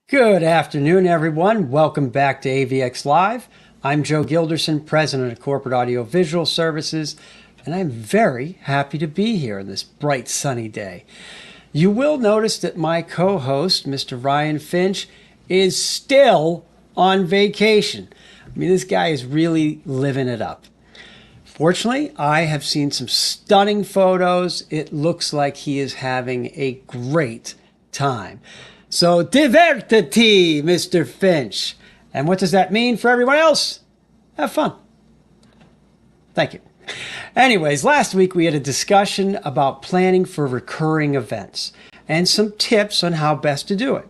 Good afternoon, everyone. Welcome back to AVX Live. I'm Joe Gilderson, President of Corporate Audio Visual Services, and I'm very happy to be here on this bright, sunny day. You will notice that my co-host, Mr. Ryan Finch, is still on vacation. I mean, this guy is really living it up. Fortunately, I have seen some stunning photos. It looks like he is having a great time. So, divertiti, Mr. Finch. And what does that mean for everyone else? Have fun. Thank you. Anyways, last week we had a discussion about planning for recurring events and some tips on how best to do it,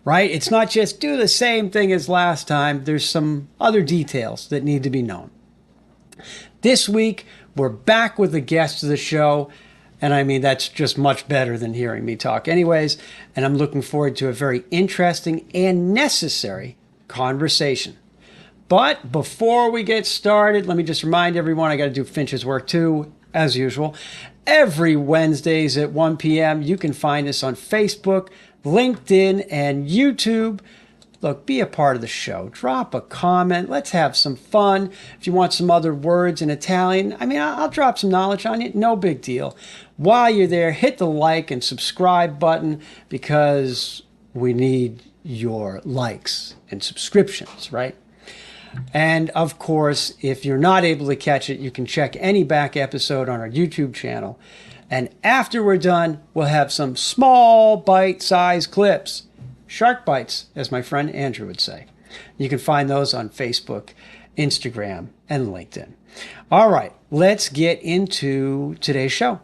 right? It's not just do the same thing as last time. There's some other details that need to be known. This week, we're back with the guest of the show. And I mean, that's just much better than hearing me talk anyways. And I'm looking forward to a very interesting and necessary conversation. But before we get started, let me just remind everyone, I got to do Finch's work too, as usual. Every Wednesdays at 1 p.m., you can find us on Facebook, LinkedIn, and YouTube. Look, be a part of the show. Drop a comment. Let's have some fun. If you want some other words in Italian, I mean, I'll drop some knowledge on you. No big deal. While you're there, hit the like and subscribe button because we need your likes and subscriptions, right? And of course, if you're not able to catch it, you can check any back episode on our YouTube channel. And after we're done, we'll have some small bite-sized clips. Shark bites, as my friend Andrew would say. You can find those on Facebook, Instagram, and LinkedIn. All right, let's get into today's show.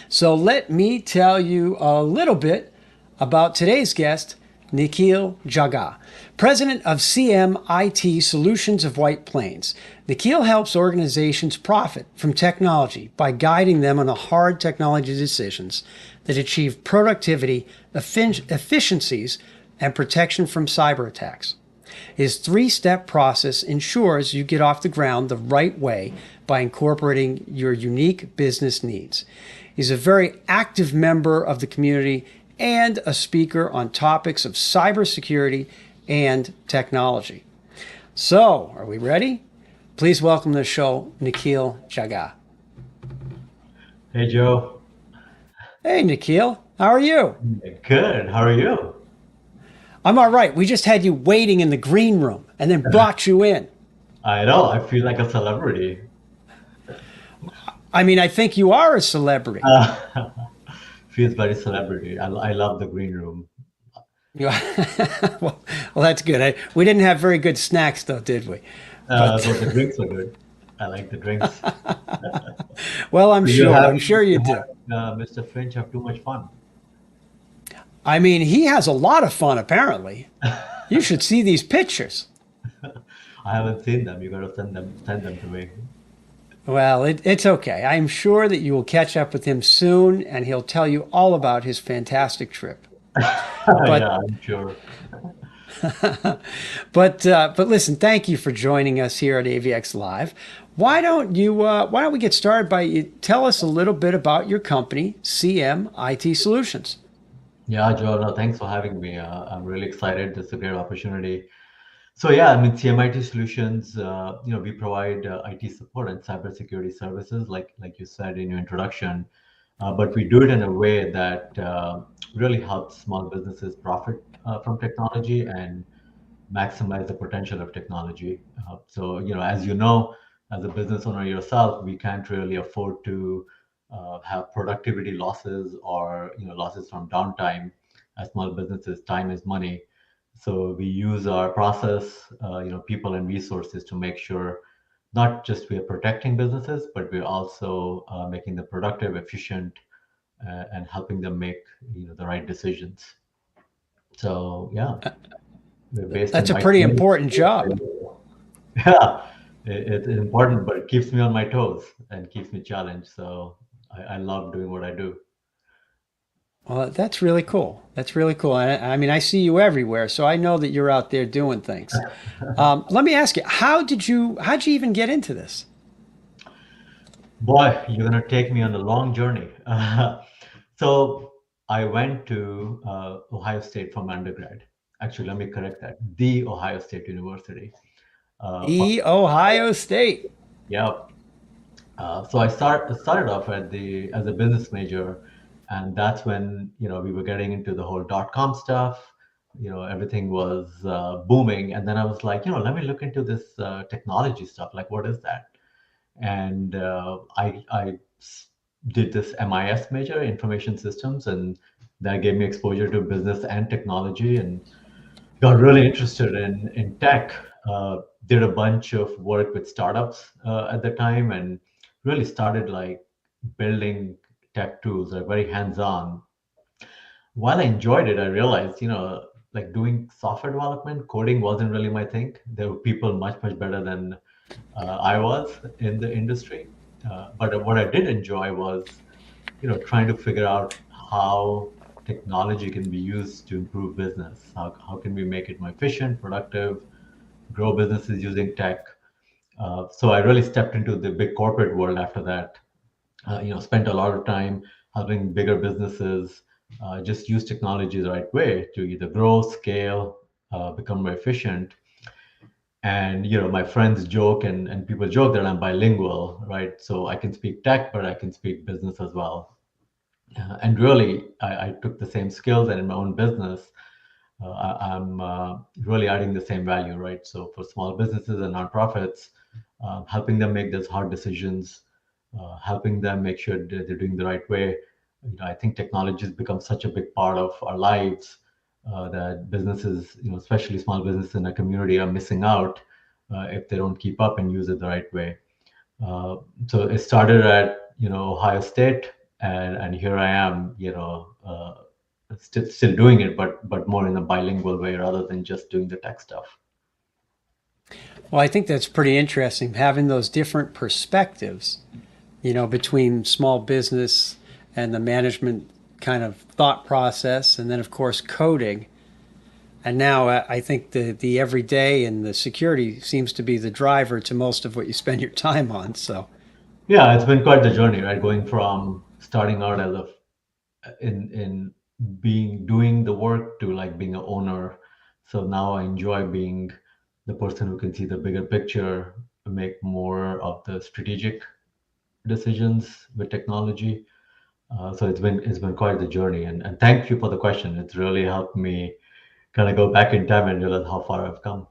So let me tell you a little bit about today's guest, Nikhil Jagga, President of CM-IT Solutions of White Plains. Nikhil helps organizations profit from technology by guiding them on the hard technology decisions that achieve productivity, efficiencies, and protection from cyber attacks. His three-step process ensures you get off the ground the right way by incorporating your unique business needs. He's a very active member of the community and a speaker on topics of cybersecurity and technology. So, are we ready? Please welcome to the show, Nikhil Jagga. Hey, Joe. Hey, Nikhil. How are you? Good. How are you? I'm all right. We just had you waiting in the green room and then brought you in. I know. I feel like a celebrity. I mean, I think you are a celebrity. Feels very celebrity. I love the green room. well, that's good. We didn't have very good snacks, though, did we? But But the drinks were good. I like the drinks. well, I'm So you're sure. I'm happy sure you to do. have Mr. Finch have too much fun. I mean, he has a lot of fun, apparently. You should see these pictures. I haven't seen them. You got to send them to me. Well, it's okay. I'm sure that you will catch up with him soon and he'll tell you all about his fantastic trip. Yeah, But I'm sure. but listen, thank you for joining us here at AVX Live. Why don't we get started by you tell us a little bit about your company, CM IT Solutions? Yeah, Joe, no, thanks for having me. I'm really excited. This is a great opportunity. So yeah, I mean, CMIT Solutions, we provide IT support and cybersecurity services, like you said in your introduction. But we do it in a way that really helps small businesses profit from technology and maximize the potential of technology. So, as you know, as a business owner yourself, we can't really afford to have productivity losses or losses from downtime. As small businesses, time is money. So we use our process, people and resources to make sure not just we are protecting businesses, but we're also making them productive, efficient, and helping them make the right decisions. So yeah, we're based in That's a White pretty Plains. important job. Yeah, it's important, but it keeps me on my toes and keeps me challenged. So I love doing what I do. Well, that's really cool. That's really cool. I mean, I see you everywhere, so I know that you're out there doing things. Let me ask you, how'd you even get into this? Boy, you're gonna take me on a long journey. So I went to Ohio State from undergrad. Actually, let me correct that. The Ohio State University. For The Ohio State. Yeah. So I started off at the as a business major, and that's when we were getting into the whole .com stuff. Everything was booming, and then I was like, let me look into this technology stuff. Like, what is that? And I did this MIS major, information systems, and that gave me exposure to business and technology, and got really interested in tech. Did a bunch of work with startups at the time, and really started like building tech tools, like very hands-on. While I enjoyed it, I realized, like doing software development, coding wasn't really my thing. There were people much better than I was in the industry. But what I did enjoy was, trying to figure out how technology can be used to improve business. How can we make it more efficient, productive, grow businesses using tech? So I really stepped into the big corporate world after that. Spent a lot of time helping bigger businesses just use technology the right way to either grow, scale, become more efficient. And my friends joke and people joke that I'm bilingual, right? So I can speak tech, but I can speak business as well. And really, I took the same skills, and in my own business, I'm really adding the same value, right? So for small businesses and nonprofits, helping them make those hard decisions, helping them make sure that they're doing the right way. I think technology has become such a big part of our lives that businesses, especially small businesses in a community, are missing out if they don't keep up and use it the right way. Uh, so it started at Ohio State, and here I am, still doing it, but more in a bilingual way rather than just doing the tech stuff. Well, I think that's pretty interesting, having those different perspectives, between small business and the management kind of thought process, and then of course coding. And now I think the everyday and the security seems to be the driver to most of what you spend your time on. So Yeah, it's been quite the journey, right? Going from starting out as a in being doing the work to like being an owner. So now I enjoy being the person who can see the bigger picture, make more of the strategic decisions with technology. So it's been quite the journey, and thank you for the question. It's really helped me kind of go back in time and realize how far I've come.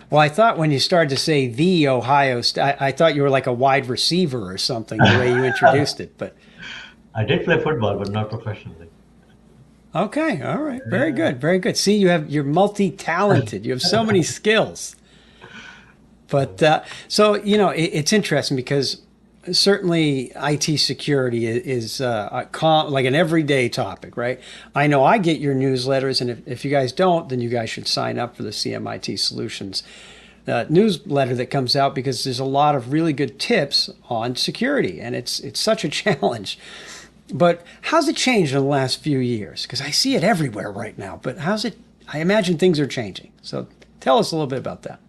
well, I thought when you started to say the Ohio State, I thought you were like a wide receiver or something, the way you introduced it. But I did play football, but not professionally. okay, all right, very good, very good. See, you're multi-talented. You have so many skills. But so, it's interesting because certainly IT security is like an everyday topic, right? I know I get your newsletters, and if you guys don't, then you guys should sign up for the CMIT Solutions newsletter that comes out, because there's a lot of really good tips on security, and it's such a challenge. But how's it changed in the last few years? Because I see it everywhere right now. But how's it? I imagine things are changing. So tell us a little bit about that.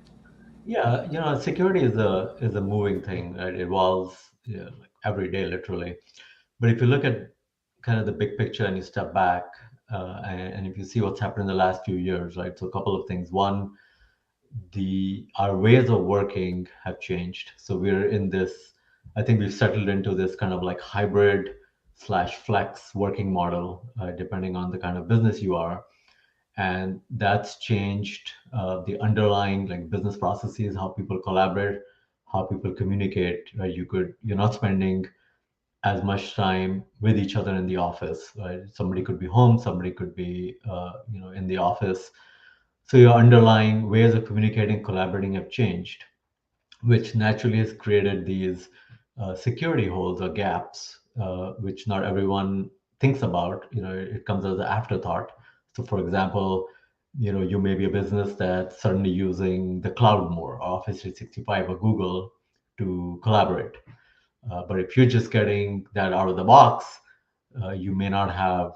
Yeah, security is a moving thing, right? It evolves, like every day, literally. But if you look at kind of the big picture and you step back, and if you see what's happened in the last few years, right? So a couple of things. One, the our ways of working have changed. So we're in this. I think we've settled into this kind of like hybrid slash flex working model, depending on the kind of business you are, and that's changed the underlying like business processes, how people collaborate, how people communicate, right? You're not spending as much time with each other in the office, right? Somebody could be home, somebody could be in the office. So your underlying ways of communicating, collaborating have changed, which naturally has created these security holes or gaps, which not everyone thinks about. It comes as an afterthought. So, for example, you may be a business that's suddenly using the cloud more, Office 365 or Google to collaborate. But if you're just getting that out of the box, you may not have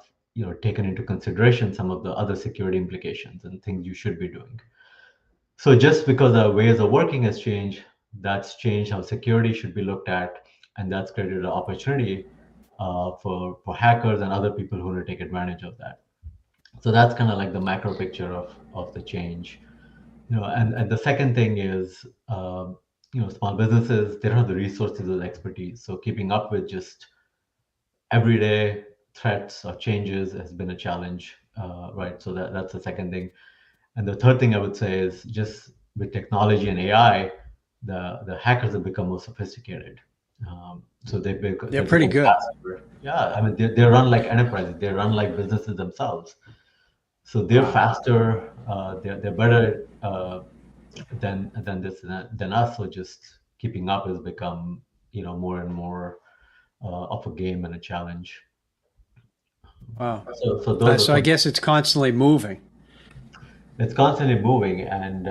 taken into consideration some of the other security implications and things you should be doing. So just because our ways of working has changed, that's changed how security should be looked at, and that's created an opportunity for hackers and other people who want to take advantage of that. So that's kind of like the macro picture of the change. And the second thing is, small businesses, they don't have the resources or the expertise. So keeping up with just everyday threats or changes has been a challenge, right? So that's the second thing. And the third thing I would say is just with technology and AI, the hackers have become more sophisticated. So They're they've pretty become good. faster. Yeah, I mean they run like enterprises. They run like businesses themselves. So they're Wow. faster. They're better than us. So just keeping up has become more and more of a game and a challenge. Wow. So those are So I some. guess it's constantly moving. It's constantly moving, and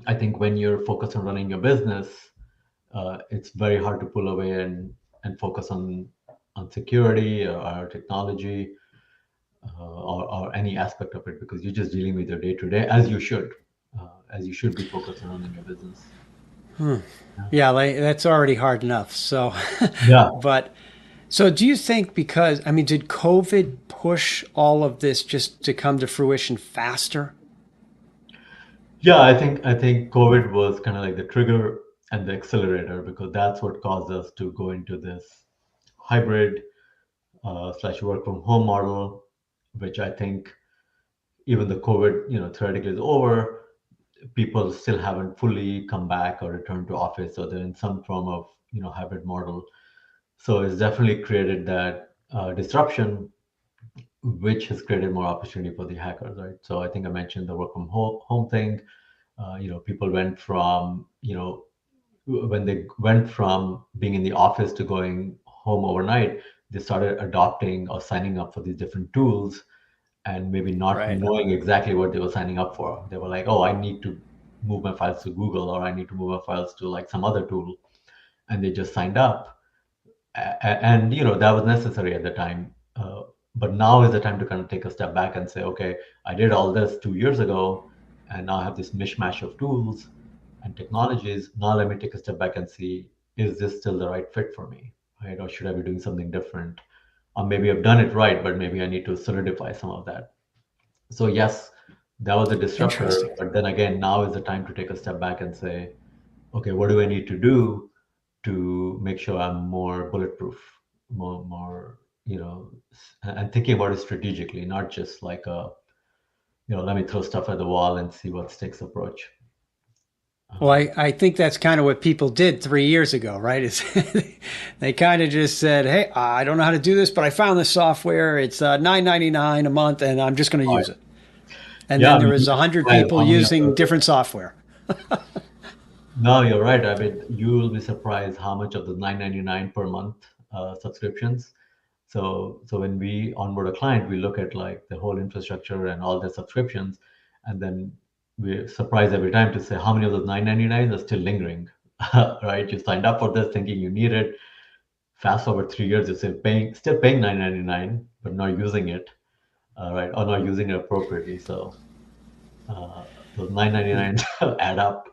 I think when you're focused on running your business, it's very hard to pull away and focus on security or technology, or any aspect of it, because you're just dealing with your day to day as you should be focused on running your business. Yeah, like, that's already hard enough. So, Yeah. but so do you think, because I mean, did COVID push all of this just to come to fruition faster? Yeah, I think COVID was kind of like the trigger and the accelerator, because that's what caused us to go into this hybrid slash work from home model, which I think even the COVID, theoretically is over, people still haven't fully come back or returned to office, so they're in some form of hybrid model. So it's definitely created that disruption, which has created more opportunity for the hackers, right? So I think I mentioned the work from home thing. People went from when they went from being in the office to going home overnight, they started adopting or signing up for these different tools, and maybe not Right. knowing exactly what they were signing up for. They were like, oh, I need to move my files to Google, or I need to move my files to like some other tool. And they just signed up. And, that was necessary at the time. But now is the time to kind of take a step back and say, okay, I did all this 2 years ago, and now I have this mishmash of tools and technologies. Now let me take a step back and see, is this still the right fit for me? Right? Or should I be doing something different? Or maybe I've done it right, but maybe I need to solidify some of that. So yes, that was a disruptor, Interesting. but then again, now is the time to take a step back and say, okay, what do I need to do to make sure I'm more bulletproof, more, and thinking about it strategically, not just like let me throw stuff at the wall and see what sticks approach. Well, Um, I think that's kind of what people did 3 years ago, right? Is they kind of just said, "Hey, I don't know how to do this, but I found this software. It's $9.99 a month, and I'm just going to right. use it." And Yeah, then I there mean, was you a hundred describe people how many using other different software. No, you're right. I mean, you will be surprised how much of the 9.99 per month subscriptions. So when we onboard a client, we look at like the whole infrastructure and all the subscriptions, and then we're surprised every time to say how many of those 9.99 are still lingering, right? You signed up for this thinking you need it. Fast forward 3 years, you're still paying 9.99, but not using it, right? Or not using it appropriately. So uh, those 9.99 add up.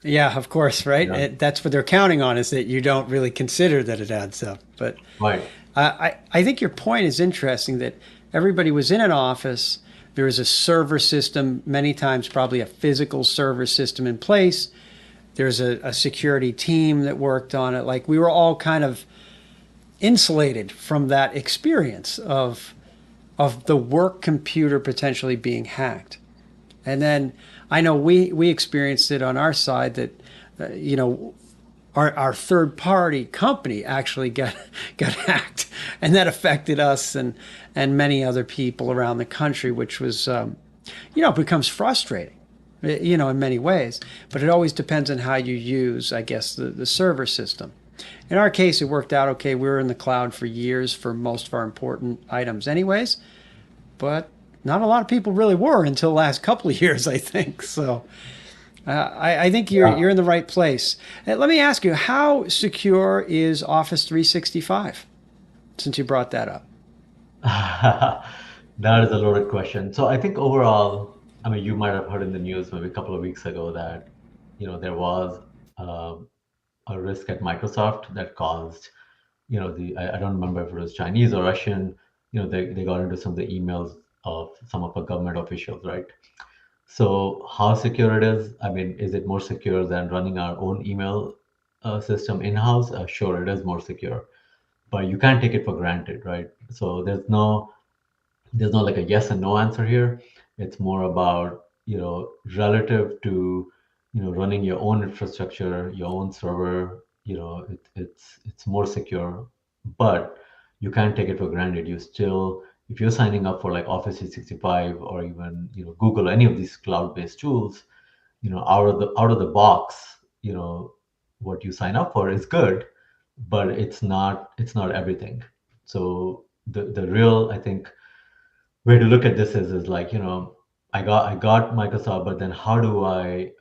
Yeah, of course, right? Yeah, That's what they're counting on is that you don't really consider that it adds up. But right. I think your point is interesting that everybody was in an office. There was a server system, many times probably a physical server system in place. There's a security team that worked on it. Like we were all kind of insulated from that experience of the work computer potentially being hacked. And then I know we experienced it on our side that, you know, our third party company actually got hacked, and that affected us and many other people around the country, which was becomes frustrating, in many ways. But it always depends on how you use, I guess, the server system. In our case, it worked out okay. We were in the cloud for years for most of our important items, anyways. But not a lot of people really were until the last couple of years, I think. So I think you're in the right place. Let me ask you, how secure is Office 365? Since you brought that up. That is a loaded question. So I think overall, I mean, you might have heard in the news maybe a couple of weeks ago that, there was um a risk at Microsoft that caused, I don't remember if it was Chinese or Russian, they got into some of the emails of some of the government officials, right? So how secure it is? I mean, is it more secure than running our own email system in-house? Sure, it is more secure, but you can't take it for granted, right? So there's no like a yes and no answer here. It's more about, relative to, running your own infrastructure, your own server, it's more secure, but you can't take it for granted. You still, if you're signing up for like Office 365 or even, Google, any of these cloud-based tools, out of the box, what you sign up for is good, but it's not everything. So the real, I think, way to look at this is like, I got Microsoft, but then how do I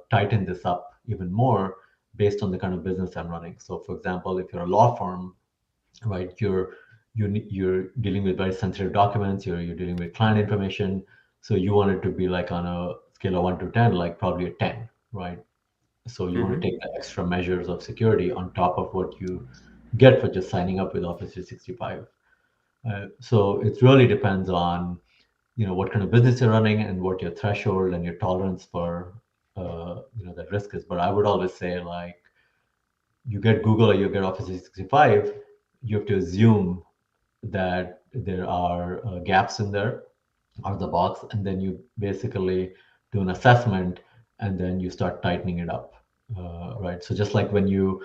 tighten this up even more based on the kind of business I'm running? So for example, if you're a law firm, right, you're dealing with very sensitive documents, you're dealing with client information, so you want it to be like on a scale of 1 to 10, like probably a 10, right? So you want to Mm-hmm. take the extra measures of security on top of what you get for just signing up with Office 365. So it really depends on, what kind of business you're running and what your threshold and your tolerance for that risk is. But I would always say, like, you get Google or you get Office 365, you have to assume that there are gaps in there out of the box, and then you basically do an assessment, and then you start tightening it up, right? So just like when you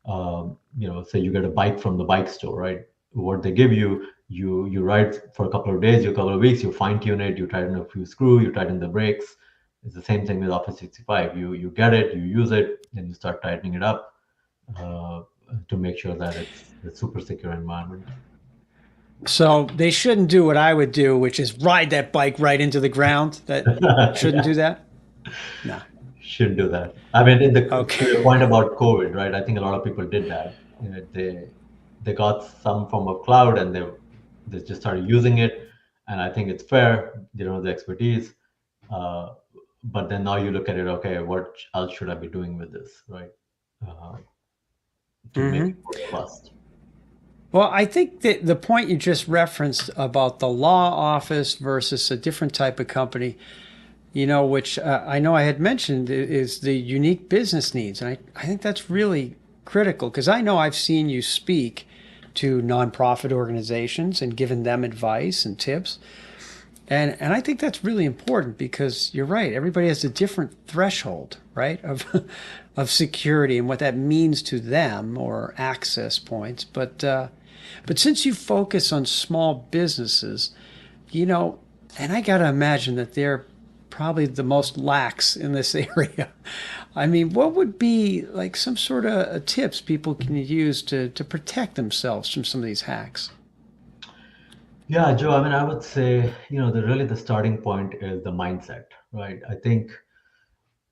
say you get a bike from the bike store, right? What they give you, you ride for a couple of days, a couple of weeks, you fine tune it, you tighten a few screws, you tighten the brakes. It's the same thing with Office 65. You get it, you use it, then you start tightening it up uh, to make sure that it's a super secure environment. So they shouldn't do what I would do, which is ride that bike right into the ground. That shouldn't Yeah, do that. No. shouldn't do that. I mean, to Okay. your point about COVID, right? I think a lot of people did that. They got some form of cloud and they just started using it, and I think it's fair. They don't have the expertise, uh, but then now you look at it. Okay, what else should I be doing with this, right? Uh, to make it Mm-hmm. more robust. Well, I think that the point you just referenced about the law office versus a different type of company, which I know I had mentioned is the unique business needs. And I think that's really critical because I know I've seen you speak to nonprofit organizations and given them advice and tips. And I think that's really important because you're right. Everybody has a different threshold, right, of of security and what that means to them or access points. But since you focus on small businesses, you know, and I got to imagine that they're probably the most lax in this area. I mean, what would be like some sort of tips people can use to protect themselves from some of these hacks? Yeah, Joe, I mean, I would say, the starting point is the mindset, right? I think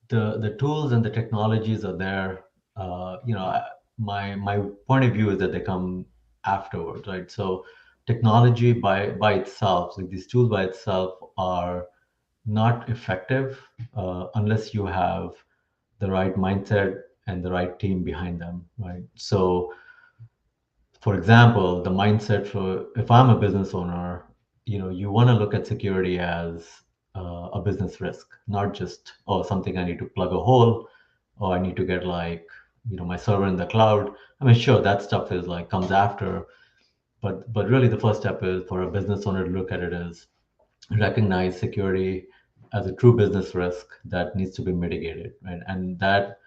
the tools and the technologies are there. My point of view is that they come afterwards, right? So technology by itself, like these tools by itself, are not effective unless you have the right mindset and the right team behind them, right? So for example, the mindset for if I'm a business owner, you want to look at security as a business risk, not just, oh, something I need to plug a hole, or I need to get like, my server in the cloud. I mean, sure, that stuff is like comes after, but really the first step is for a business owner to look at it as recognize security as a true business risk that needs to be mitigated, right? And that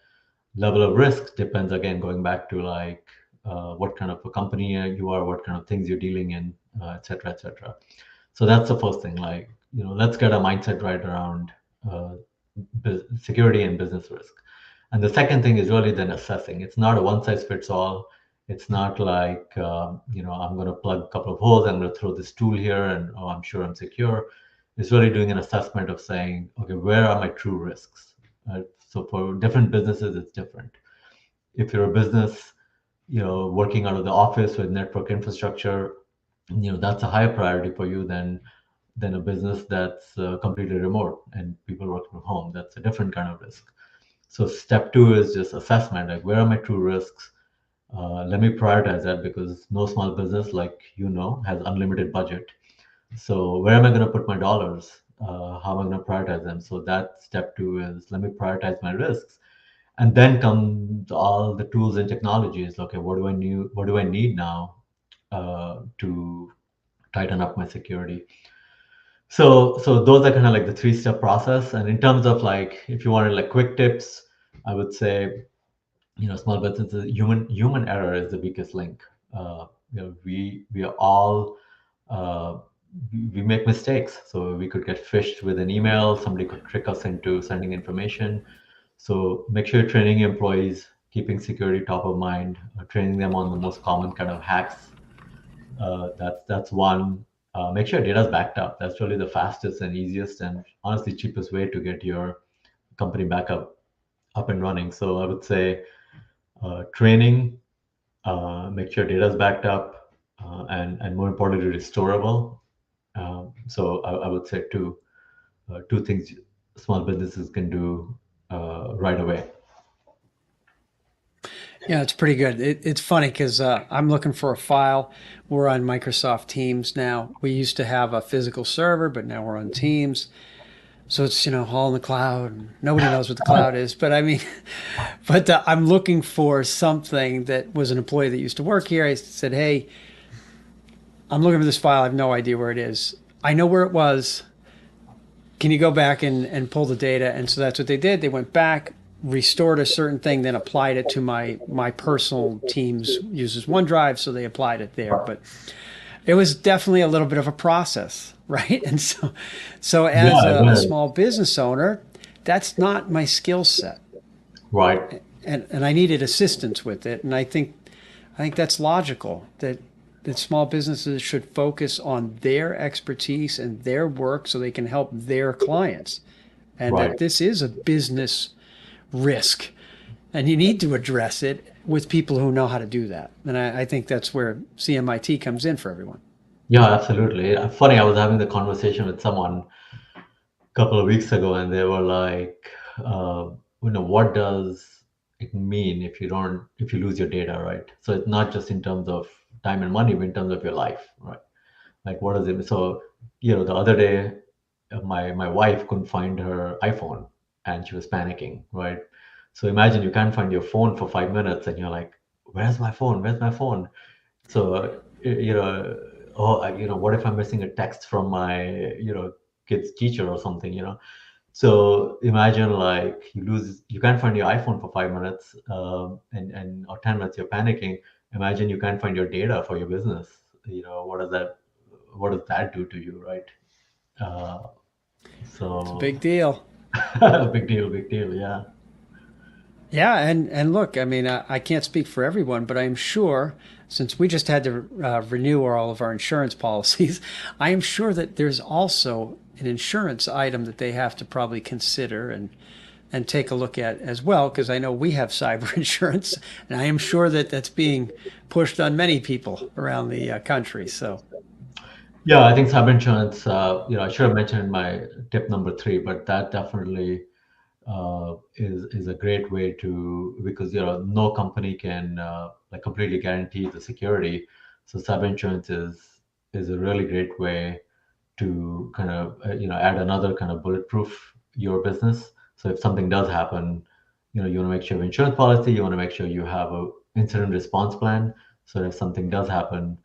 level of risk depends, again, going back to like what kind of a company you are, what kind of things you're dealing in, et cetera, et cetera. So that's the first thing. Like, let's get a mindset right around uh, security and business risk. And the second thing is really then assessing. It's not a one size fits all. It's not like, I'm going to plug a couple of holes, I'm going to throw this tool here, and oh, I'm sure I'm secure. It's really doing an assessment of saying, okay, where are my true risks? So for different businesses, it's different. If you're a business, working out of the office with network infrastructure, that's a higher priority for you than a business that's completely remote and people work from home. That's a different kind of risk. So step two is just assessment, like where are my true risks? Let me prioritize that because no small business, like has unlimited budget. So where am I going to put my dollars? How am I going to prioritize them? So that step two is let me prioritize my risks, and then come all the tools and technologies. Okay, what do I need now to tighten up my security? So those are kind of like the three-step process. And in terms of like if you wanted like quick tips, I would say, small businesses, human error is the weakest link. We are all uh, we make mistakes. So we could get phished with an email. Somebody could trick us into sending information. So make sure you're training your employees, keeping security top of mind, training them on the most common kind of hacks. That's one. Make sure data is backed up. That's really the fastest and easiest and honestly cheapest way to get your company back up and running. So I would say training, make sure data is backed up, and more importantly, restorable. So I would say two things small businesses can do right away. Yeah, it's pretty good. It's funny because I'm looking for a file. We're on Microsoft Teams now. We used to have a physical server, but now we're on Teams. So it's, all in the cloud. Nobody knows what the cloud is. But I mean, but I'm looking for something that was an employee that used to work here. I said, hey, I'm looking for this file. I have no idea where it is. I know where it was. Can you go back and pull the data? And so that's what they did. They went back, restored a certain thing, then applied it to my personal teams uses OneDrive, so they applied it there. But it was definitely a little bit of a process, right? And so as Yeah, a yeah, small business owner, that's not my skill set, right, and I needed assistance with it. And I think that's logical that small businesses should focus on their expertise and their work so they can help their clients, and that right. this is a business risk, and you need to address it with people who know how to do that. And I think that's where CMIT comes in for everyone. Yeah, absolutely. Funny, I was having the conversation with someone couple of weeks ago, and they were like, what does it mean if you lose your data, right? So it's not just in terms of time and money, but in terms of your life, right? Like, what does it mean? So, the other day, my wife couldn't find her iPhone, and she was panicking, right? So imagine you can't find your phone for 5 minutes, and you're like, "Where's my phone? Where's my phone?" So, oh, what if I'm missing a text from my, kid's teacher or something, So imagine like you can't find your iPhone for 5 minutes, and or 10 minutes you're panicking. Imagine you can't find your data for your business. What does that do to you, right? Uh, It's a so big deal. big deal, yeah. Yeah, and look, I mean, I can't speak for everyone, but I'm sure since we just had to renew all of our insurance policies, I am sure that there's also an insurance item that they have to probably consider and take a look at as well, because I know we have cyber insurance, and I am sure that that's being pushed on many people around the country. So, Yeah, I think cyber insurance, I should have mentioned my tip number three, but that definitely is a great way to, because no company can like completely guarantee the security. So cyber insurance is a really great way to kind of add another kind of bulletproof your business. So if something does happen, you want to make sure you have insurance policy, you want to make sure you have a incident response plan. So if something does happen,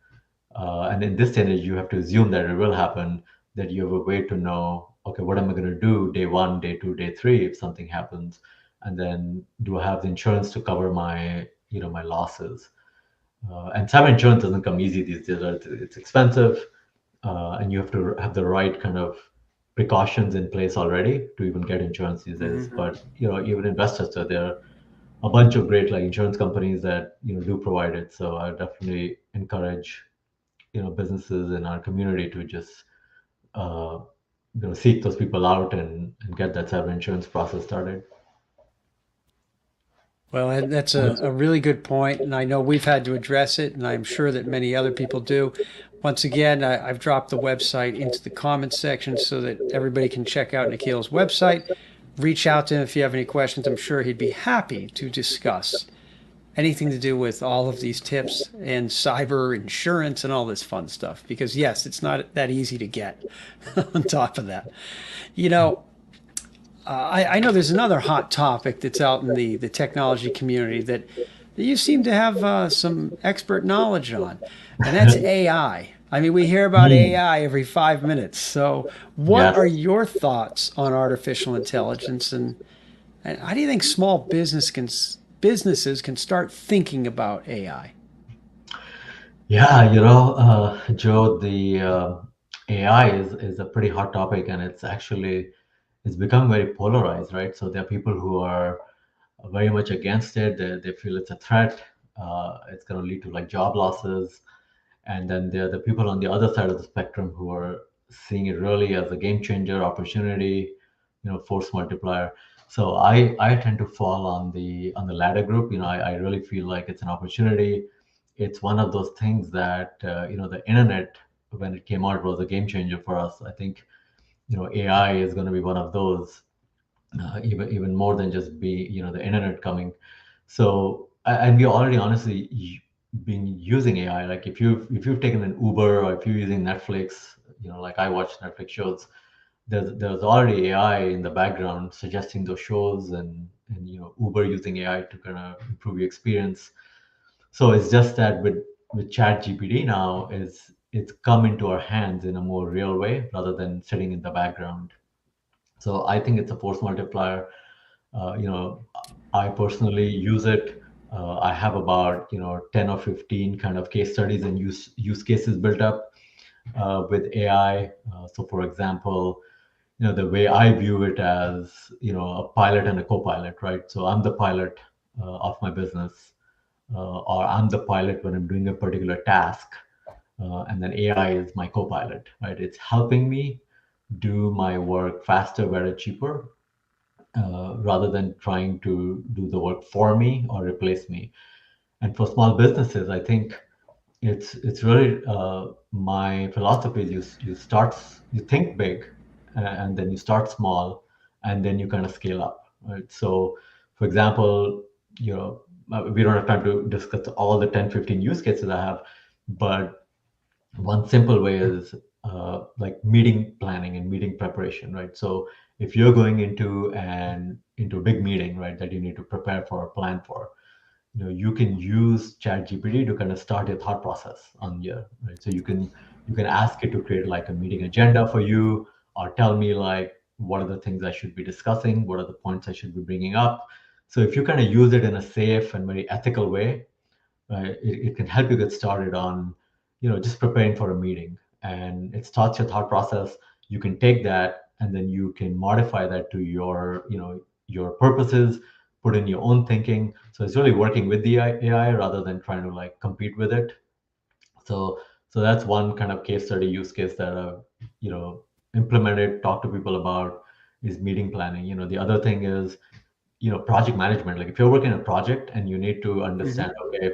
and in this stage, you have to assume that it will happen, that you have a way to know, okay, what am I going to do day one, day two, day three, if something happens? And then do I have the insurance to cover my losses? And cyber insurance doesn't come easy these days. Right? It's expensive, and you have to have the right kind of precautions in place already to even get insurance these days. mhm. But even investors, so there are a bunch of great like insurance companies that do provide it. So I definitely encourage businesses in our community to just uh, seek those people out and get that cyber insurance process started. Well, and that's a really good point, and I know we've had to address it, and I'm sure that many other people do. Once again, I've dropped the website into the comments section so that everybody can check out Nikhil's website. Reach out to him if you have any questions. I'm sure he'd be happy to discuss anything to do with all of these tips and cyber insurance and all this fun stuff. Because, yes, it's not that easy to get on top of that. You know, I know there's another hot topic that's out in the technology community that you seem to have some expert knowledge on, and that's AI. I mean, we hear about Mm, AI every 5 minutes. So, what yes. are your thoughts on artificial intelligence, and how do you think small businesses can start thinking about AI? Yeah, Joe, the AI is a pretty hot topic, and it's become very polarized, right? So there are people who are very much against it. They feel it's a threat. It's going to lead to like job losses. And then there are the people on the other side of the spectrum who are seeing it really as a game changer, opportunity, force multiplier. So I tend to fall on the latter group. I really feel like it's an opportunity. It's one of those things that the internet, when it came out, was a game changer for us. I think AI is going to be one of those, even more than just be the internet coming. So and we already honestly been using AI. Like if you've taken an Uber, or if you're using Netflix, like I watch Netflix shows, there's already AI in the background suggesting those shows, and Uber using AI to kind of improve your experience. So it's just that with Chat GPT now, it's come into our hands in a more real way rather than sitting in the background. So I think it's a force multiplier. uh, you know, I personally use it. I have about 10 or 15 kind of case studies and use cases built up with AI. So, for example, the way I view it as a pilot and a co-pilot, right? So I'm the pilot of my business, or I'm the pilot when I'm doing a particular task, and then AI is my co-pilot, right? It's helping me do my work faster, better, cheaper, rather than trying to do the work for me or replace me. And for small businesses, I think it's really my philosophy is you think big, and then you start small, and then you kind of scale up, right? So, for example, we don't have time to discuss all the 10, 15 use cases I have, but one simple way is like meeting planning and meeting preparation, right? So if you're going into a big meeting, right, that you need to prepare for or plan for, you can use Chat GPT to kind of start your thought process on your, right? So you can ask it to create like a meeting agenda for you, or tell me like what are the things I should be discussing, what are the points I should be bringing up. So if you kind of use it in a safe and very ethical way, right, it can help you get started on just preparing for a meeting, and it starts your thought process. You can take that and then you can modify that to your your purposes, put in your own thinking. So it's really working with the AI rather than trying to like compete with it. So so that's one kind of case study use case that I've, implemented, talked to people about, is meeting planning. The other thing is, project management. Like if you're working on a project and you need to Hmm. understand, okay,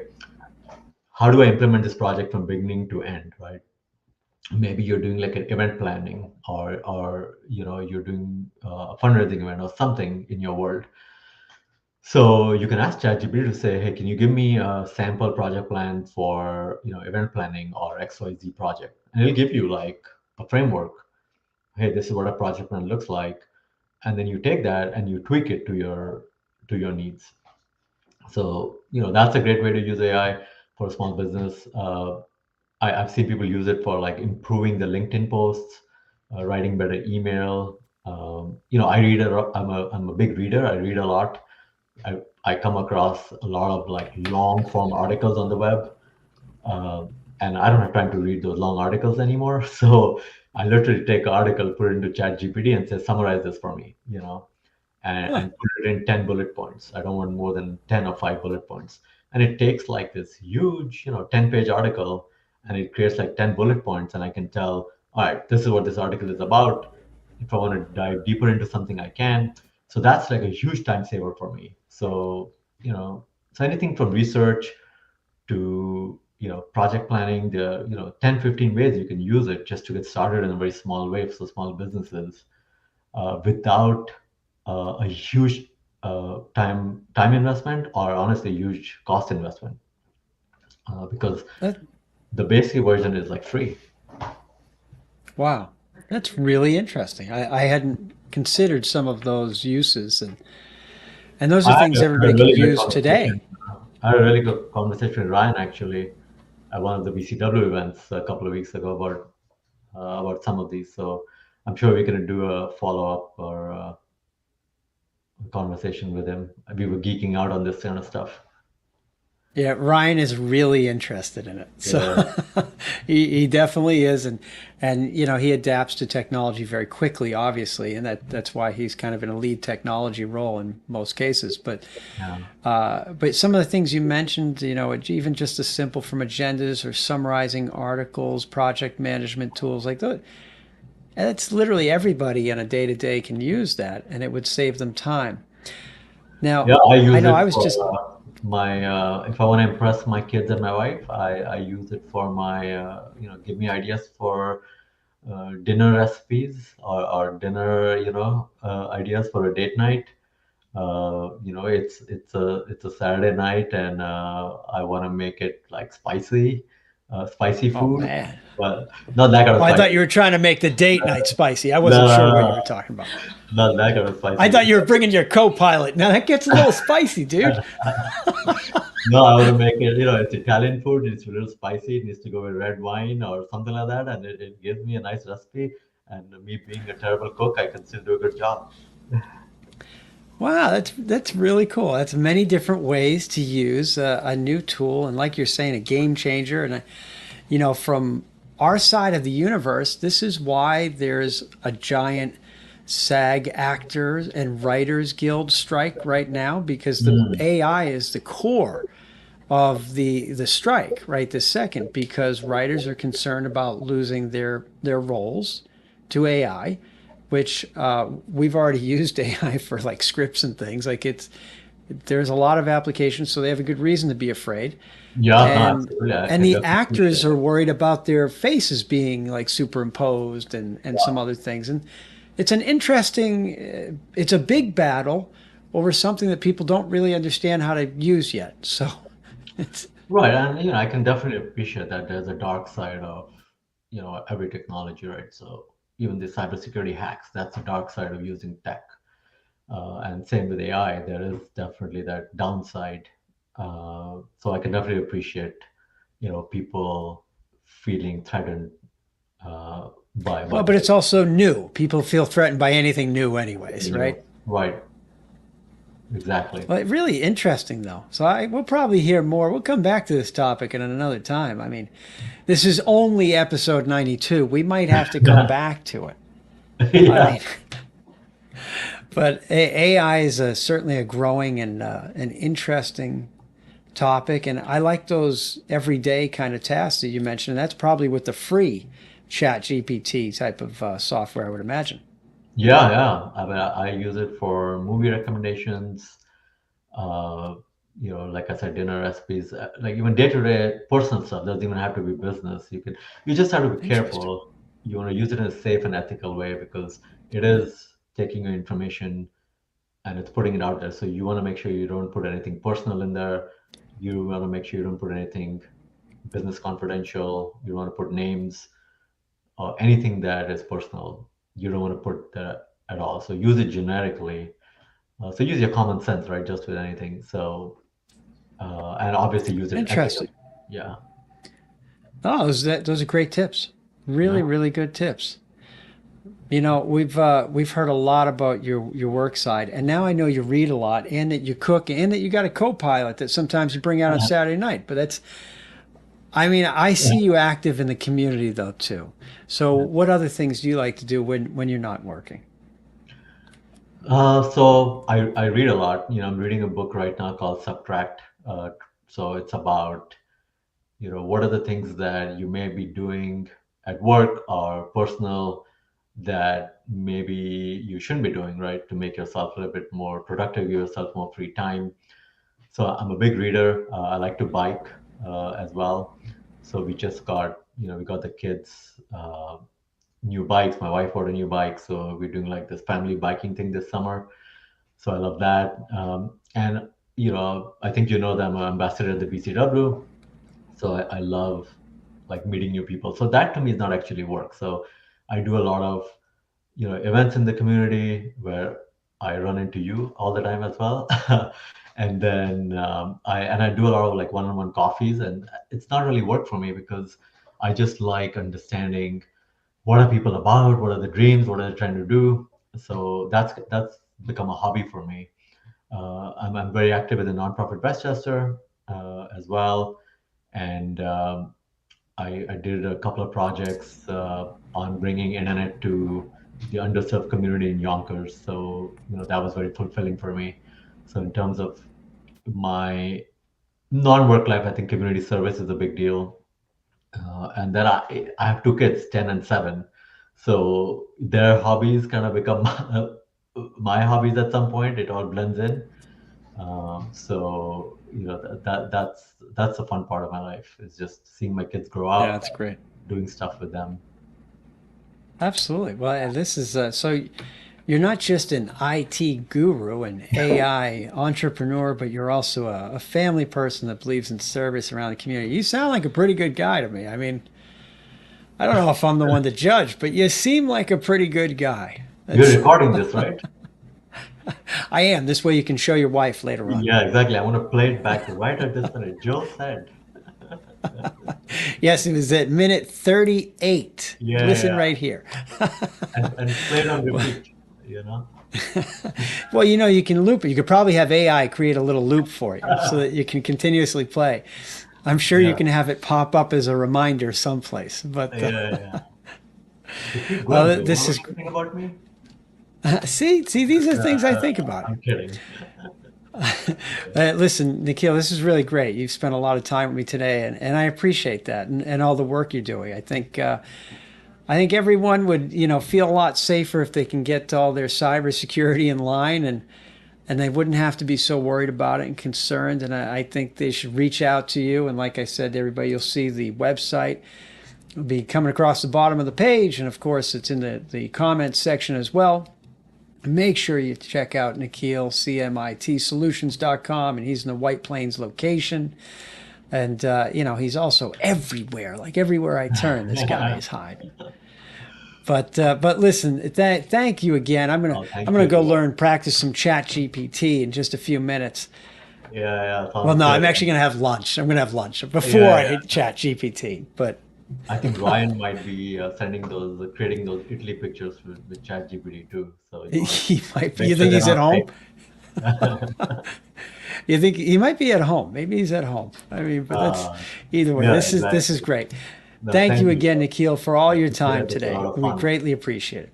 how do I implement this project from beginning to end, right? Maybe you're doing like an event planning, or you're doing a fundraising event or something in your world. So you can ask ChatGPT to say, hey, can you give me a sample project plan for event planning or XYZ project? And it'll give you like a framework. Hey, this is what a project plan looks like. And then you take that and you tweak it to your needs. So that's a great way to use AI for a small business. I've seen people use it for like improving the LinkedIn posts, writing better email. I read I'm a big reader. I read a lot. I come across a lot of like long form articles on the web, uh, and I don't have time to read those long articles anymore. So I literally take an article, put it into Chat GPT, and say summarize this for me, Huh. and put it in 10 bullet points. I don't want more than 10 or 5 bullet points. And it takes like this huge, 10-page article, and it creates like 10 bullet points. And I can tell, all right, this is what this article is about. If I want to dive deeper into something, I can. So that's like a huge time saver for me. So anything from research to project planning, the 10-15 ways you can use it just to get started in a very small way for small businesses, without a huge time investment, or honestly huge cost investment, because That, the basic version is like free. wow. That's really interesting. I hadn't considered some of those uses, and those are I had things a everybody could really good use conversation. today. I had a really good conversation with Ryan actually at one of the BCW events a couple of weeks ago about some of these. So I'm sure we can do a follow up or a conversation with him. We were geeking out on this kind of stuff. Yeah, Ryan is really interested in it. So Yeah. he definitely is, and he adapts to technology very quickly, obviously, and that's why he's kind of in a lead technology role in most cases. Yeah. But some of the things you mentioned, even just as simple from agendas or summarizing articles, project management tools like that, and it's literally everybody on a day to day can use that, and it would save them time. Now, Yeah, I I use know it I was for just my if I want to impress my kids and my wife, I use it for my give me ideas for dinner recipes, or dinner ideas for a date night. It's a Saturday night, and I want to make it like spicy oh food, man. but not that kind of Oh, I spicy. thought you were trying to make the date night spicy. I No, wasn't sure what you were talking about. not that kind of I spicy. thought you were bringing your co-pilot. Now that gets a little spicy, dude. No, I want to make it, it's Italian food. It's a little spicy. It needs to go with red wine or something like that. And it gives me a nice recipe. And me being a terrible cook, I can still do a good job. Wow, that's really cool. That's many different ways to use a new tool, and like you're saying, a game changer. And from our side of the universe, this is why there's a giant SAG actors and writers guild strike right now, because the Mm, AI is the core of the strike right this second, because writers are concerned about losing their roles to AI, which we've already used AI for like scripts and things. Like there's a lot of applications, so they have a good reason to be afraid. yeah, no, And absolutely. I and can the definitely appreciate actors are that. worried about their faces being like superimposed and some other things. And it's an interesting, it's a big battle over something that people don't really understand how to use yet. So it's Right. And, I can definitely appreciate that there's a dark side of, every technology, right? So even the cybersecurity hacks, that's a dark side of using tech. And same with AI, there is definitely that downside. So I can definitely appreciate, people feeling threatened by well, but it's also new. People feel threatened by anything new, anyways, right? right, exactly. Well, really interesting though. So we'll probably hear more. We'll come back to this topic at another time. I mean, this is only episode 92. We might have to come back to it. I Yeah. mean, But AI is certainly a growing and an interesting topic, and I like those everyday kind of tasks that you mentioned. That's probably with the free Chat GPT type of software, I would imagine. Yeah, yeah. I mean, I use it for movie recommendations. Uh, like I said, dinner recipes, like even day-to-day personal stuff. Doesn't even have to be business. You just have to be Interesting. careful. You want to use it in a safe and ethical way because it is taking your information and it's putting it out there. So you want to make sure you don't put anything personal in there. You want to make sure you don't put anything business confidential. You want to put names or anything that is personal. You don't want to put that at all. So use it generically. So use your common sense, right? Just with anything. So and obviously use it ethically. Interesting. Yeah, Oh, those are great tips. yeah, Really, really good tips. You know, we've heard a lot about your work side, and now I know you read a lot, and that you cook, and that you got a co-pilot that sometimes you bring out on Saturday night. But that's, I mean, I yeah. see you active in the community though too. So, Yeah. what other things do you like to do when you're not working? So I read a lot. I'm reading a book right now called Subtract. So it's about what are the things that you may be doing at work or personal that maybe you shouldn't be doing, right? To make yourself a little bit more productive, give yourself more free time. So I'm a big reader. I like to bike as well. So we got the kids new bikes. My wife bought a new bike, so we're doing like this family biking thing this summer. So I love that. And I think that I'm an ambassador at the BCW, so I love like meeting new people. So that to me is not actually work. So I do a lot of events in the community where I run into you all the time as well. And then I do a lot of like one-on-one coffees, and it's not really work for me because I just like understanding what are people about, what are the dreams, what are they trying to do. So that's become a hobby for me. I'm very active in the nonprofit Westchester as well, and I did a couple of projects on bringing internet to the underserved community in Yonkers. So that was very fulfilling for me. So in terms of my non-work life, I think community service is a big deal. And then I have two kids, 10 and 7. So their hobbies kind of become my hobbies at some point. It all blends in. So that's the fun part of my life is just seeing my kids grow Yeah, up, that's great. doing stuff with them. Absolutely. Well, this is so you're not just an IT guru and AI entrepreneur, but you're also a family person that believes in service around the community. You sound like a pretty good guy to me. I mean, I don't know if I'm the one to judge, but you seem like a pretty good guy. You're That's recording this, right? I am. This way you can show your wife later on. Yeah, exactly. I want to play it back right at this minute. Joe said, Yes, it was at minute 38. yeah, Listen yeah, right here. and play it on repeat. You know? Well, you know, you can loop it. You could probably have AI create a little loop for you so that you can continuously play. I'm sure you Yeah, can have it pop up as a reminder someplace. But yeah, yeah. So keep going, Joe. What this were is you saying about me? see, these are things I think about. I'm kidding. Listen, Nikhil, this is really great. You've spent a lot of time with me today, and I appreciate that and all the work you're doing. I think everyone would, you know, feel a lot safer if they can get all their cybersecurity in line and they wouldn't have to be so worried about it and concerned. And I think they should reach out to you. And like I said, everybody, you'll see the website will be coming across the bottom of the page. And of course, it's in the comments section as well. Make sure you check out Nikhil, CMITsolutions.com, and he's in the White Plains location. And, you know, he's also everywhere. Like everywhere I turn, this guy is hiding. But listen, thank you again. Oh, I'm thank gonna you, go Joe. learn practice some Chat GPT in just a few minutes. Yeah, yeah, Well, sounds no, good. I'm actually gonna have lunch. I'm gonna have lunch before Yeah, I yeah. hit Chat GPT. But I think Ryan might be creating those Italy pictures with ChatGPT too. So you want to he might be. make You sure think they're he's at not home? fake. You think he might be at home? Maybe he's at home. I mean, but that's Uh, either way. yeah, This is exactly. great. No, Thank thank you you, again, Joe. Nikhil, for all your Yeah, time this was a lot today. of We fun. greatly appreciate it.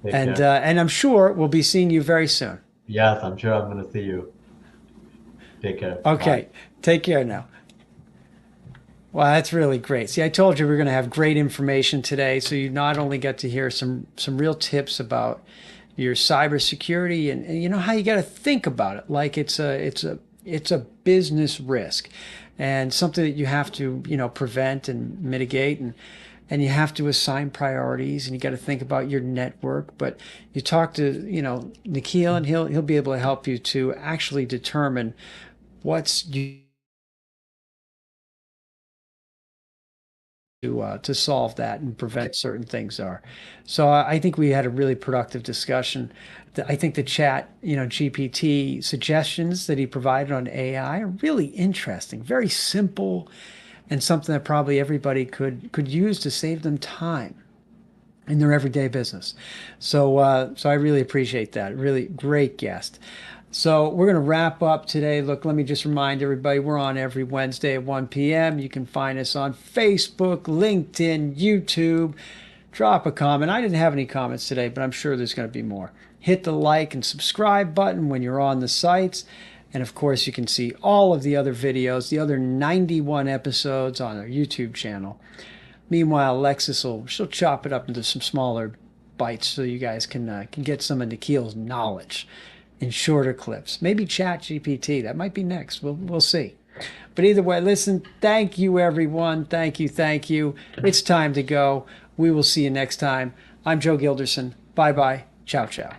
Take care. And I'm sure we'll be seeing you very soon. Yes, I'm sure I'm going to see you. Take care. Bye. Okay, take care now. Well, that's really great. See, I told you we are going to have great information today, so you not only get to hear some real tips about your cybersecurity and you know how you got to think about it like it's a business risk and something that you have to prevent and mitigate and you have to assign priorities and you got to think about your network. But you talk to Nikhil and he'll be able to help you to actually determine what's you to solve that and prevent certain things are. So I think we had a really productive discussion. I think the chat, GPT suggestions that he provided on AI are really interesting, very simple, and something that probably everybody could use to save them time in their everyday business. So I really appreciate that. Really great guest. So we're going to wrap up today. Look, let me just remind everybody, we're on every Wednesday at 1 p.m. You can find us on Facebook, LinkedIn, YouTube. Drop a comment. I didn't have any comments today, but I'm sure there's going to be more. Hit the like and subscribe button when you're on the sites. And of course, you can see all of the other videos, the other 91 episodes on our YouTube channel. Meanwhile, Alexis she'll chop it up into some smaller bites so you guys can get some of Nikhil's knowledge in shorter clips. Maybe Chat GPT. That might be next. We'll see. But either way, listen, thank you, everyone. Thank you, thank you. It's time to go. We will see you next time. I'm Joe Gilderson. Bye-bye. Ciao, ciao.